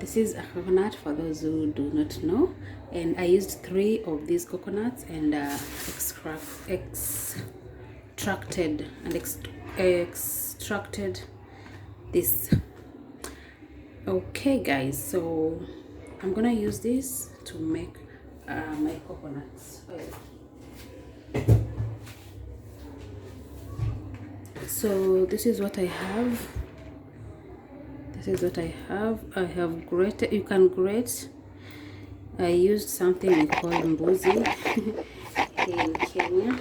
This is a coconut for those who do not know, and I used 3 of these coconuts and extracted this. Okay guys, so I'm gonna use this to make my coconuts oil. So this is what I have. I have grated. You can grate. I used something we call mbuzi in Kenya.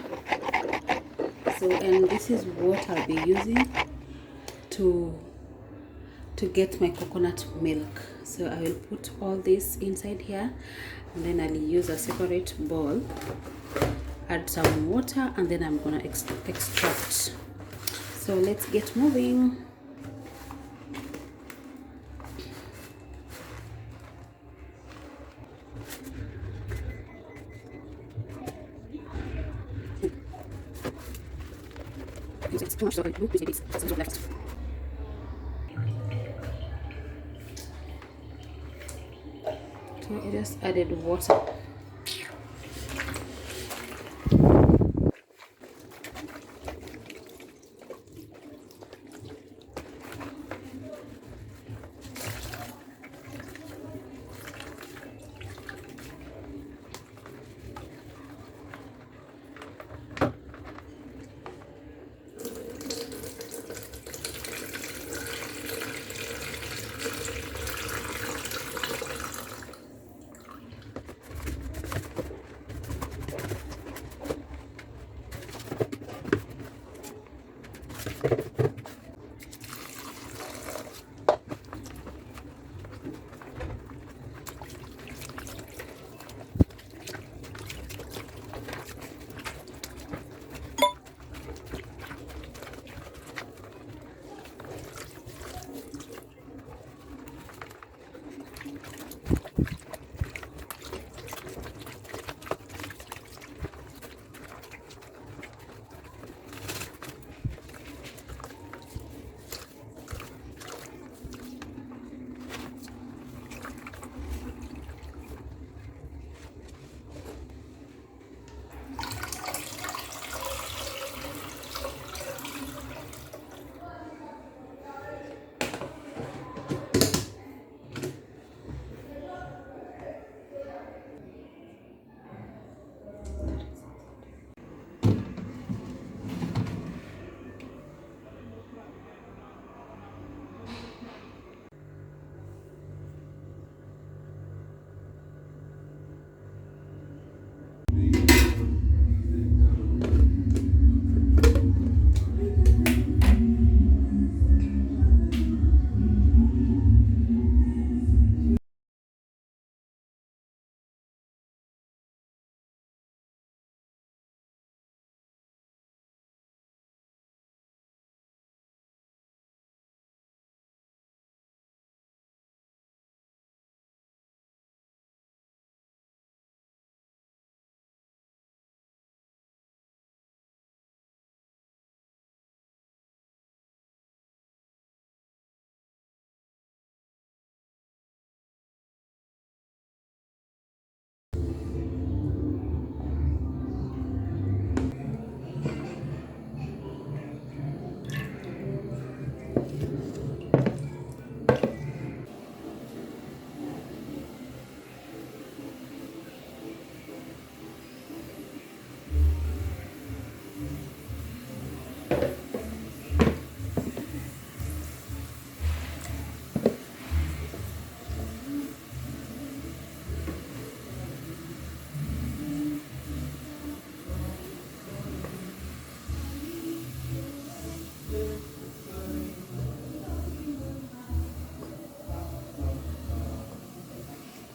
So, and this is what I'll be using to get my coconut milk. So I will put all this inside here, and then I'll use a separate bowl, add some water, and then I'm gonna extract. So let's get moving. So I just added water.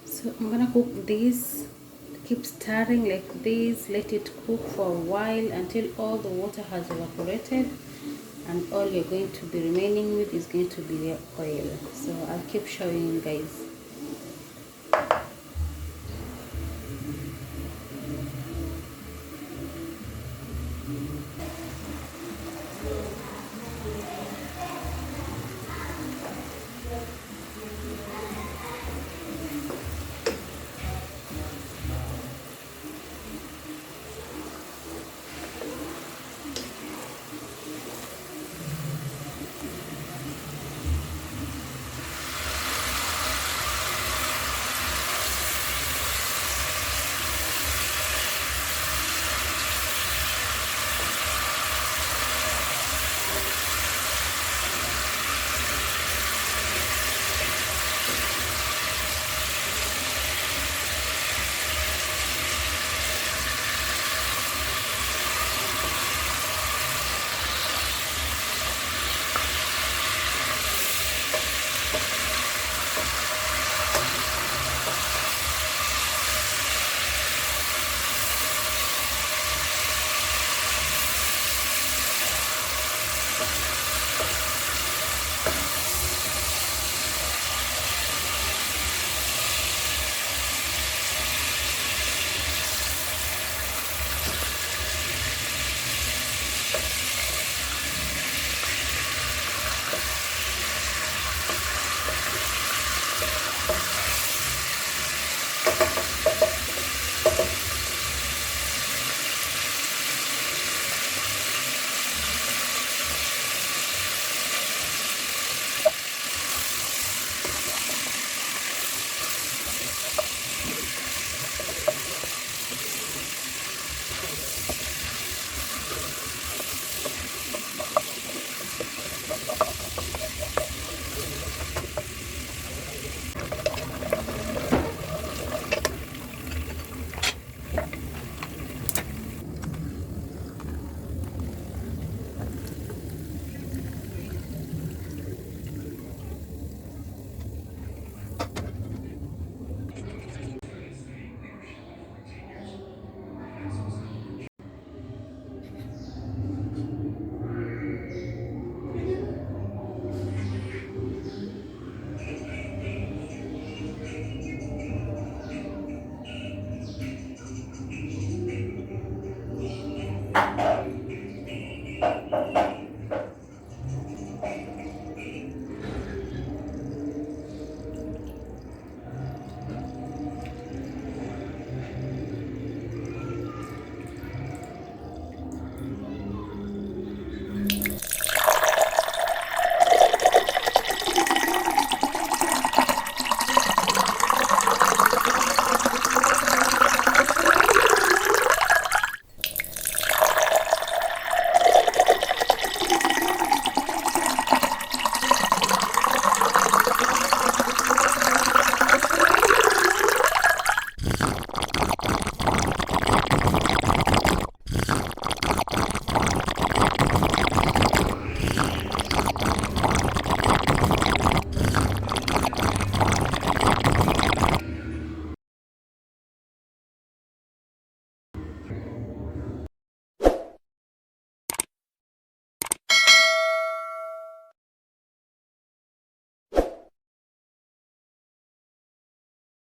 So I'm gonna cook this, keep stirring like this, let it cook for a while until all the water has evaporated, and all you're going to be remaining with is going to be the oil. So I'll keep showing you guys.